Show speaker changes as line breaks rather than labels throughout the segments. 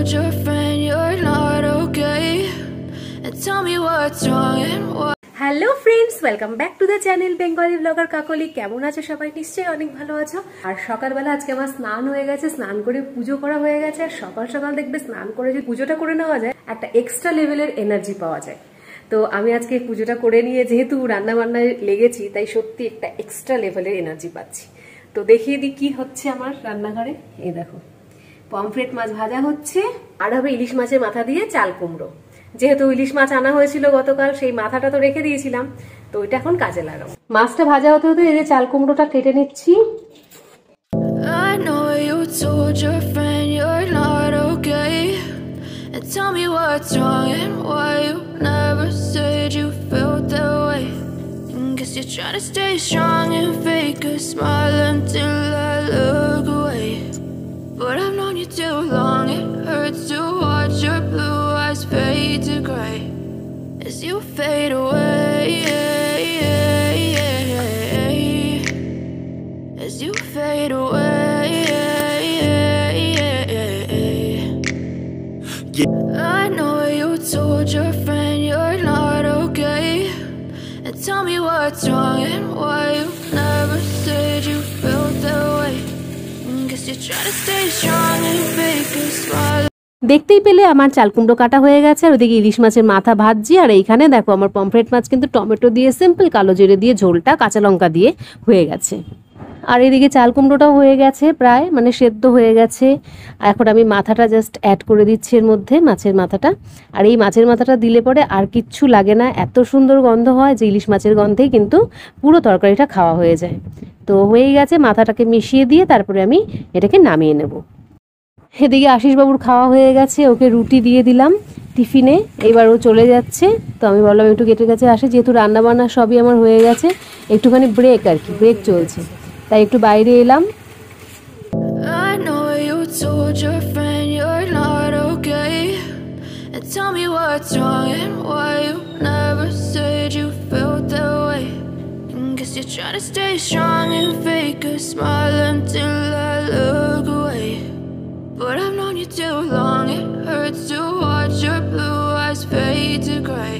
told your friend you're not okay, and tell me what's wrong and why.
Hello friends, welcome back to the channel Bengali blogger Kakoli. কেমন আছো সবাই? নিশ্চয়ই অনেক ভালো আছো। আর সকালবেলা আজকে আমার স্নান হয়ে গেছে, স্নান করে পুজো করা হয়ে গেছে। আর সকাল সকাল দেখবে স্নান করে যদি পুজোটা করে নেওয়া যায়, একটা এক্সট্রা লেভেলের এনার্জি পাওয়া যায়। তো আমি আজকে পুজোটা করে নিয়ে যেহেতু রান্না বান্নায় লেগেছি, তাই সত্যি একটা এক্সট্রা লেভেলের এনার্জি পাচ্ছি। তো দেখিয়ে দিই কি হচ্ছে আমার রান্নাঘরে। এই দেখো, পমফ্রেট মাছ ভাজা হচ্ছে, আর হবে ইলিশ মাছের মাথা দিয়ে চাল কুমড়ো। যেহেতু ইলিশ মাছ আনা হয়েছিল গতকাল, সেই মাথাটা তো রেখে দিয়েছিলাম, তো ওইটা এখন কাজে লাগাবো। মাছটা ভাজা হতে হতে এই যে চাল কুমড়োটা কেটে নিচ্ছি।
I know you told your friend you're not okay, and tell me what's wrong and why you never said you felt that way. Guess you're trying to stay strong and fake a smile until I look away. But I've known you too long, it hurts to watch your blue eyes fade to gray as you fade away, as you fade away. I know you told your friend you're not okay, and tell me what's wrong and why you never said you felt that way. Guess you're trying to stay strong and fake a smile.
দেখতেই পেলে আমার চাল কুমড়ো কাটা হয়ে গেছে, আর ওদিকে ইলিশ মাছের মাথা ভাজছি। আর এইখানে দেখো আমার পমফ্রেট মাছ কিন্তু টমেটো দিয়ে সিম্পল কালো জিরে দিয়ে ঝোলটা কাঁচা লঙ্কা দিয়ে হয়ে গেছে। আর এদিকে চাল কুমড়োটাও হয়ে গেছে প্রায়, মানে সেদ্ধ হয়ে গেছে। এখন আমি মাথাটা জাস্ট অ্যাড করে দিচ্ছি এর মধ্যে, মাছের মাথাটা। আর এই মাছের মাথাটা দিলে পরে আর কিচ্ছু লাগে না, এত সুন্দর গন্ধ হয় যে ইলিশ মাছের গন্ধেই কিন্তু পুরো তরকারিটা খাওয়া হয়ে যায়। তো হয়েই গেছে, মাথাটাকে মিশিয়ে দিয়ে তারপরে আমি এটাকে নামিয়ে নেব। এদিকে আশিসবাবুর খাওয়া হয়ে গেছে, ওকে রুটি দিয়ে দিলাম টিফিনে, এবার ও চলে যাচ্ছে। তো আমি বললাম একটু গেটের কাছে আসে, যেহেতু রান্নাবান্না সবই আমার হয়ে গেছে, একটুখানি ব্রেক আর কি, ব্রেক চলছে, তাই একটু বাইরে এলাম।
I know you told your friend you're not okay, and tell me what's wrong and why you never said you felt that way. Guess you're trying to stay strong and fake a smile until I look away. But I've known you too long, it hurts to watch your blue eyes fade to gray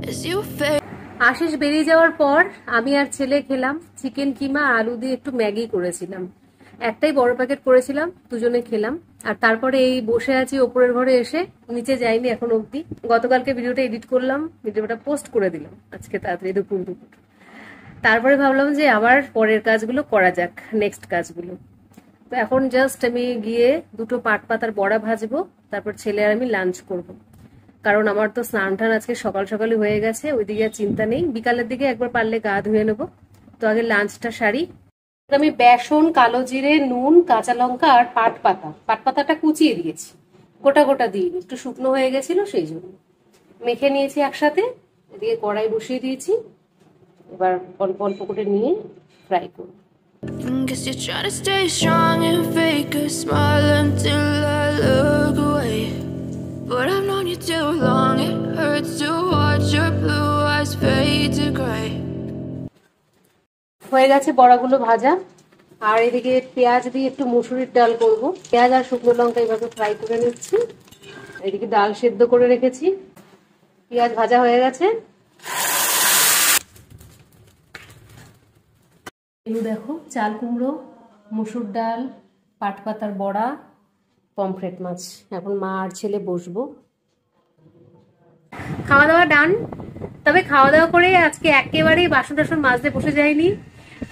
as you fade.
Ashis বেরিয়ে যাওয়ার পর আমি আর ছেলে খেলাম chicken কিমা আর আলু দিয়ে একটু Maggi করেছিলাম। একটাই বড় প্যাকেট করেছিলাম, দুজনে খেলাম। আর তারপরে এই বসে আছি ওপরের ঘরে এসে, নিচে যাইনি এখন অবধি। গতকালকে ভিডিওটা এডিট করলাম, ভিডিওটা পোস্ট করে দিলাম আজকে তাড়াতাড়ি দুপুর। তারপরে ভাবলাম যে আবার পরের কাজগুলো করা যাক, নেক্সট কাজগুলো। তো এখন জাস্ট আমি গিয়ে দুটো পাট পাতার বড়া ভাজবো, তারপর ছেলে আর আমি লাঞ্চ করব। কারণ আমার তো স্নান টান আজকে সকাল সকালই হয়ে গেছে, ওইদিকে আর চিন্তা নেই। বিকালের দিকে একবার পারলে গা ধুয়ে নেবো। তো আগে লাঞ্চটা সারি। আমি বেসন, কালো জিরে, নুন, কাঁচা লঙ্কা আর পাট পাতাটা কুচিয়ে দিয়েছি, গোটা গোটা দিয়ে একটু শুকনো হয়ে গেছিল সেই জন্য মেখে নিয়েছি একসাথে। এদিকে কড়াই বসিয়ে দিয়েছি, এবার অল্প অল্প করে নিয়ে ফ্রাই করব।
Guess you're trying to stay strong and fake a smile until I look away. But I've known you too long, it hurts to watch your blue eyes fade to gray.
হয়ে গেছে বড়াগুলো ভাজা। আর এদিকে পেঁয়াজ দিয়ে একটু মুসুরির ডাল করব। পেঁয়াজ আর শুকনো লঙ্কা এইভাবে ফ্রাই করে নিচ্ছি। এদিকে ডাল সেদ্ধ করে রেখেছি, পেঁয়াজ ভাজা হয়ে গেছে। এগুলো দেখো, চাল কুমড়ো, মসুর ডাল, পাট পাতার বড়া, পমফ্রেট মাছ। এখন মা আর ছেলে বসবো। খাওয়া দাওয়া ডান। তবে খাওয়া দাওয়া করে আজকে একেবারেই বাসন টাসন মাজতে বসে যায়নি,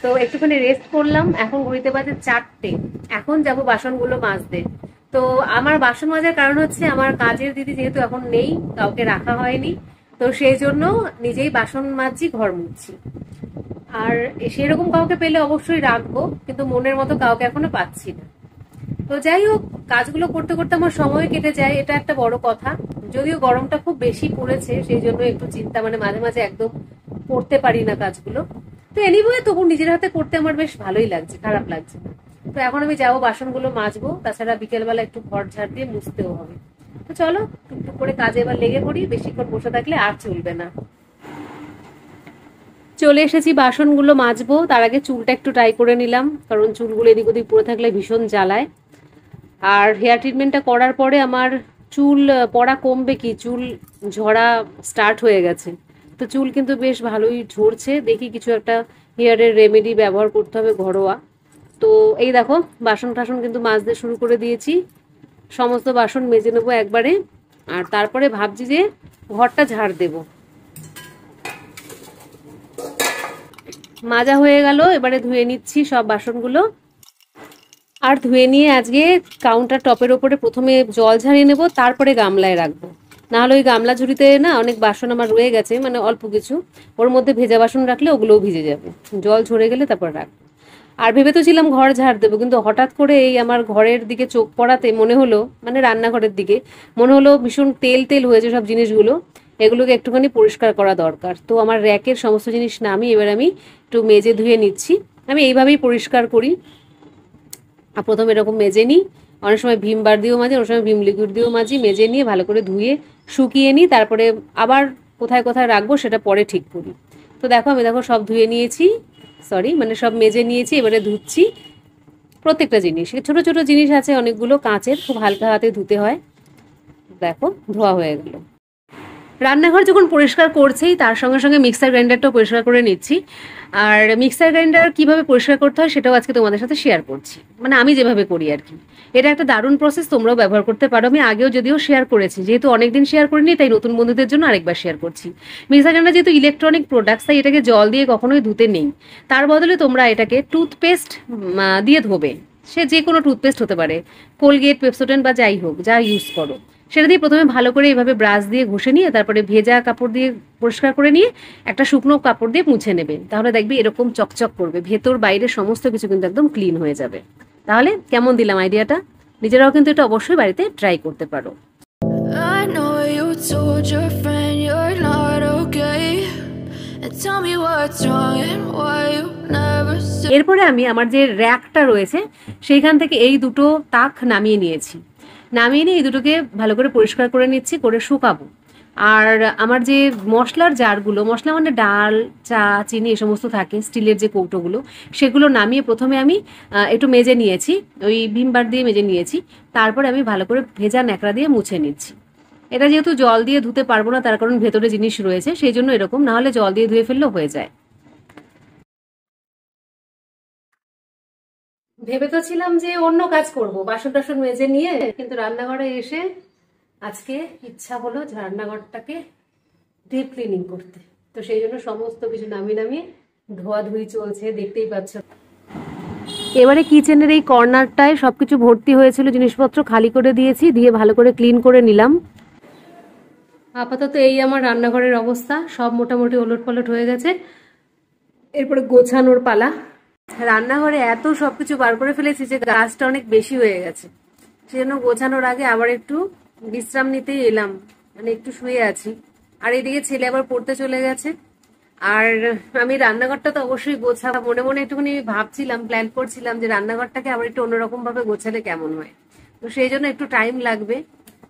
তো একটুখানি রেস্ট করলাম। এখন ঘড়িতে বাজে 4টে, এখন যাব বাসনগুলো মাজতে। তো আমার বাসন মাজার কারণ হচ্ছে আমার কাজের দিদি যেহেতু এখন নেই, কাউকে রাখা হয়নি, তো সেই জন্য নিজেই বাসন মাজছি, ঘর মুছছি। আর সেরকম কাউকে পেলে অবশ্যই রাখবো, কিন্তু মনের মতো কাউকে এখনো পাচ্ছি না। তো যাই হোক, কাজগুলো করতে করতে আমার সময় কেটে যায়, এটা একটা বড় কথা। যদিও গরমটা খুব বেশি পড়েছে, সেই জন্য একটু চিন্তা, মানে মাঝে মাঝে একদম করতে পারি না কাজগুলো। তো এনিওয়ে তবু নিজের হাতে করতে আমার বেশ ভালোই লাগছে, খারাপ লাগছে না। তো এখন আমি যাবো বাসনগুলো মাজবো, তাছাড়া বিকেলবেলা একটু ঘর ঝাড় দিয়ে মুছতেও হবে। তো চলো টুকটুক করে কাজে এবার লেগে পড়ি, বেশিক্ষণ বসে থাকলে আর চলবে না। চলে এসেছি বাসনগুলো মাজবো, তার আগে চুলটা একটু ট্রাই করে নিলাম, কারণ চুলগুলো এদিক ওদিক পড়ে থাকলে ভীষণ জ্বালায়। আর হেয়ার ট্রিটমেন্টটা করার পরে আমার চুল পড়া কমবে কি, চুল ঝরা স্টার্ট হয়ে গেছে। তো চুল কিন্তু বেশ ভালোই ঝরছে, দেখি কিছু একটা হেয়ারের রেমেডি ব্যবহার করতে হবে ঘরোয়া। তো এই দেখো বাসন টাসন কিন্তু মাজতে শুরু করে দিয়েছি, সমস্ত বাসন মেজে নেবো একবারে। আর তারপরে ভাবছি যে ঘরটা ঝাড় দেব। মাজা হয়ে গেল, এবারে ধুয়ে নিচ্ছি সব বাসনগুলো। আর ধুয়ে নিয়ে আজকে কাউন্টার টপের ওপরে প্রথমে জল ঝাড়িয়ে নেব, তারপরে গামলায় রাখবো। নাহলে ওই গামলা ঝুড়িতে না অনেক বাসন আমার রয়ে গেছে, মানে অল্প কিছু, ওর মধ্যে ভেজা বাসন রাখলে ওগুলোও ভিজে যাবে, জল ঝরে গেলে তারপর রাখবো। আর ভেবে তো ছিলাম ঘর ঝাড় দেবো, কিন্তু হঠাৎ করে এই আমার ঘরের দিকে চোখ পড়াতে মনে হলো, মানে রান্নাঘরের দিকে মনে হলো ভীষণ তেল তেল হয়েছে সব জিনিসগুলো, এগুলোকে একটুখানি পরিষ্কার করা দরকার। তো আমার র্যাকের সমস্ত জিনিস নামিয়ে এবার আমি একটু মেজে ধুয়ে নিচ্ছি। আমি এইভাবেই পরিষ্কার করি, আর প্রথমে এরকম মেজে নিই, অনেক সময় ভীম বার দিয়েও মাজি, অনেক সময় ভীম লিকুইড দিয়েও মাজি, মেজে নিয়ে ভালো করে ধুয়ে শুকিয়ে নিই, তারপরে আবার কোথায় কোথায় রাখবো সেটা পরে ঠিক করি। তো দেখো আমি দেখো সব ধুয়ে নিয়েছি, মানে সব মেজে নিয়েছি, এবারে ধুচ্ছি প্রত্যেকটা জিনিস। ছোট ছোট জিনিস আছে অনেকগুলো কাঁচের, খুব হালকা হাতে ধুতে হয়। দেখো ধোয়া হয়ে গেল। রান্নাঘর যখন পরিষ্কার করছেই তার সঙ্গে সঙ্গে মিক্সার গ্রাইন্ডারটাও পরিষ্কার করে নিচ্ছি। আর মিক্সার গ্রাইন্ডার কিভাবে পরিষ্কার করতে হয় সেটাও আজকে তোমাদের সাথে শেয়ার করছি, মানে আমি যেভাবে করি আর কি। এটা একটা দারুণ প্রসেস, তোমরাও ব্যবহার করতে পারো। আমি আগেও যদিও শেয়ার করেছি, যেহেতু অনেকদিন শেয়ার করিনি তাই নতুন বন্ধুদের জন্য আরেকবার শেয়ার করছি। মিক্সার গ্রাইন্ডার যেহেতু ইলেকট্রনিক প্রোডাক্টস, তাই এটাকে জল দিয়ে কখনোই ধুতে নেই। তার বদলে তোমরা এটাকে টুথপেস্ট দিয়ে ধোবে, সে যে কোনো টুথপেস্ট হতে পারে, কোলগেট, পেপসোডেন্ট বা যাই হোক, যা ইউজ করো সেটা দিয়ে প্রথমে ভালো করে এইভাবে ব্রাশ দিয়ে ঘষে নিয়ে তারপরে ভেজা কাপড় দিয়ে পরিষ্কার করে নিয়ে একটা শুকনো কাপড় দিয়ে মুছে নেবে, তাহলে দেখবি এরকম চকচক করবে, ভেতর বাইরে সমস্ত কিছু কিন্তু একদম ক্লিন হয়ে যাবে। তাহলে কেমন দিলাম আইডিয়াটা? নিজেরাও কিন্তু এটা অবশ্যই বাড়িতে ট্রাই করতে পারো।
I know you told your friend you're not okay, and tell me what's wrong and why you never said.
এরপরে আমি আমার যে র্যাকটা রয়েছে সেইখান থেকে এই দুটো তাক নামিয়ে নিয়েছি, নামিয়ে নিয়ে এই দুটোকে ভালো করে পরিষ্কার করে নিচ্ছি, করে শুকাবো। আর আমার যে মশলার জারগুলো, মশলা মানে ডাল, চা, চিনি এ সমস্ত থাকে, স্টিলের যে কৌটোগুলো, সেগুলো নামিয়ে প্রথমে আমি একটু মেজে নিয়েছি, ওই ভীম বার দিয়ে মেজে নিয়েছি। তারপরে আমি ভালো করে ভেজা ন্যাকড়া দিয়ে মুছে নিচ্ছি। এটা যেহেতু জল দিয়ে ধুতে পারবো না, তার কারণ ভেতরে জিনিস রয়েছে, সেই জন্য এরকম, না হলে জল দিয়ে ধুয়ে ফেললেও হয়ে যায়। ভেবে তো ছিলাম যে অন্য কাজ করব, বাসন টাসন মেজে নিয়ে, কিন্তু রান্নাঘরে এসে আজকে ইচ্ছা হলো যে রান্নাঘরটাকে ডিপ ক্লিনিং করতে। তো সেই জন্য সমস্ত কিছু নামিয়ে নামিয়ে ধোয়াধুয়ি চলছে, দেখতেই পাচ্ছ। এবারে কিচেনের এই কর্নারটায় সবকিছু ভর্তি হয়েছিল, জিনিসপত্র খালি করে দিয়েছি, দিয়ে ভালো করে ক্লিন করে নিলাম। আপাতত এই আমার রান্নাঘরের অবস্থা, সব মোটামুটি ওলটপালট হয়ে গেছে, এরপরে গোছানোর পালা। রান্নাঘরে এত সবকিছু বার করে ফেলেছি যে গাছটা অনেক বেশি হয়ে গেছে, সেজন্য গোছানোর আগে আবার একটু বিশ্রাম নিতেই এলাম, মানে একটু শুয়ে আছি। আর এদিকে ছেলে আবার পড়তে চলে গেছে। আর আমি রান্নাঘরটা তো অবশ্যই গোছাবো, মনে মনে একটুখানি ভাবছিলাম, প্ল্যান করছিলাম যে রান্নাঘরটাকে আবার একটু অন্যরকম ভাবে গোছালে কেমন হয়। তো সেই জন্য একটু টাইম লাগবে,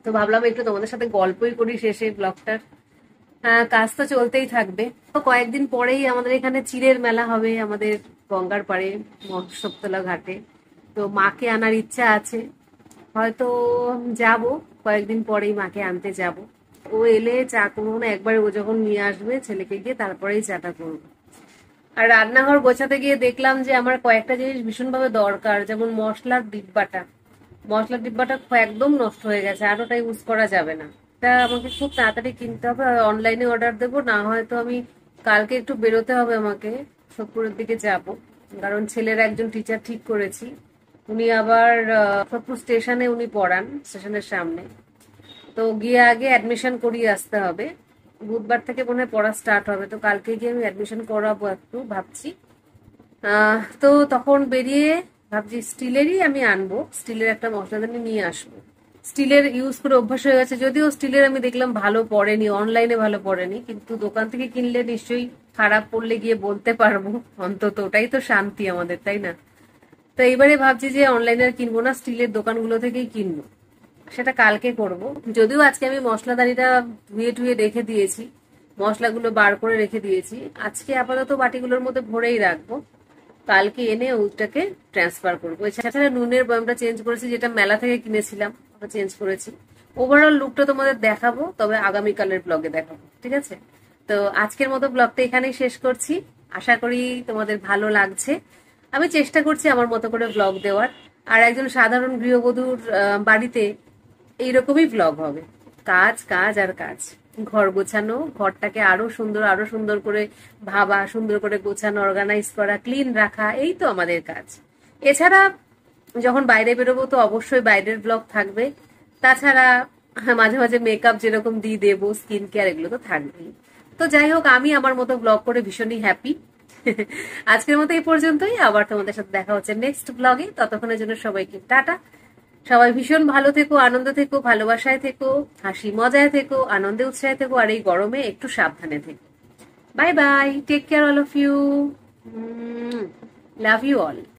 তো ভাবলাম একটু তোমাদের সাথে গল্পই করি শেষে ব্লগটার। হ্যাঁ, কাজ তো চলতেই থাকবে। তো কয়েকদিন পরেই আমাদের এখানে চিড়ের মেলা হবে, আমাদের গঙ্গার পাড়ে মৎস্যতলা ঘাটে। তো মাকে আনার ইচ্ছা আছে, হয়তো যাব, কয়েকদিন পরেই মাকে আনতে যাব। ও এলে চা করবো না, একবার ও যখন নিয়ে আসবে ছেলেকে গিয়ে তারপরেই চাটা করবো। আর রান্নাঘর গোছাতে গিয়ে দেখলাম যে আমার কয়েকটা জিনিস ভীষণভাবে দরকার, যেমন মশলার ডিব্বাটা। মশলার ডিব্বাটা একদম নষ্ট হয়ে গেছে, আর ওটা ইউজ করা যাবে না। এটা আমাকে খুব তাড়াতাড়ি কিনতে হবে, অনলাইনে অর্ডার দেবো, না হয়তো আমি কালকে একটু বেরোতে হবে আমাকে, সোদপুরের দিকে যাব, কারণ ছেলের একজন টিচার ঠিক করেছি, উনি আবার সোদপুর স্টেশনে উনি পড়ান, স্টেশনের সামনে। তো গিয়ে আগে অ্যাডমিশন করিয়ে আসতে হবে, বুধবার থেকে মনে হয় পড়া স্টার্ট হবে, তো কালকে গিয়ে আমি অ্যাডমিশন করাবো একটু ভাবছি। তো তখন বেরিয়ে ভাবছি স্টিলেরই আমি আনবো, স্টিলের একটা মশলাদানি নিয়ে আসবো। স্টিলের ইউজ করে অভ্যাস হয়ে গেছে, যদিও স্টিলের আমি দেখলাম ভালো পড়েনি, অনলাইনে ভালো পড়েনি, কিন্তু দোকান থেকে কিনলে নিশ্চয়ই খারাপ পড়লে গিয়ে বলতে পারবো, অন্তত ওটাই তো শান্তি আমাদের, তাই না? তো এইবারে ভাবছি যে অনলাইনে আর কিনবো না, স্টিলের দোকানগুলো থেকেই কিনবো, সেটা কালকে করব। যদিও আজকে আমি মশলাদানিটা ধুয়ে টুয়ে রেখে দিয়েছি, মশলাগুলো বার করে রেখে দিয়েছি, আজকে আপাতত বাটিগুলোর মধ্যে ভরেই রাখবো। কালকে এনে ওটাকে ট্রান্সফার করবো। এছাড়া নুনের বয়ামটা চেঞ্জ করেছি, যেটা মেলা থেকে কিনেছিলাম ওটা চেঞ্জ করেছি। ওভারঅল লুকটা তোমাদের দেখাবো, তবে আগামীকালের ব্লগে দেখাবো, ঠিক আছে? তো আজকের মতো ব্লগটা এখানেই শেষ করছি। আশা করি তোমাদের ভালো লাগছে। আমি চেষ্টা করছি আমার মতো করে ব্লগ দেওয়ার। আর একজন সাধারণ গৃহবধূর বাড়িতে এইরকমই ব্লগ হবে, কাজ কাজ আর কাজ। ঘর গোছানো, ঘরটাকে আরো সুন্দর করে ভাবা, সুন্দর করে গোছানো, অর্গানাইজ করা, ক্লিন রাখা, এই তো আমাদের কাজ। এছাড়া যখন বাইরে বেরোবো তো অবশ্যই বাইরের ব্লগ থাকবে। তাছাড়া মাঝে মাঝে মেকআপ যেরকম দিয়ে দেবো, স্কিন কেয়ার, এগুলো তো থাকবেই। তো যাই হোক, আমি আমার মতো ব্লগ করে ভীষণই হ্যাপি। আজকের মতো এই পর্যন্তই। আবার তোমাদের সাথে দেখা হচ্ছে নেক্সট ব্লগে। ততক্ষণের জন্য সবাইকে টাটা। সবাই ভীষণ ভালো থেকো, আনন্দ থেকো, ভালোবাসায় থেকো, হাসি মজায় থেকো, আনন্দে উৎসাহে থেকো, আর এই গরমে একটু সাবধানে থেকো। Bye bye, take care all of you, love you all.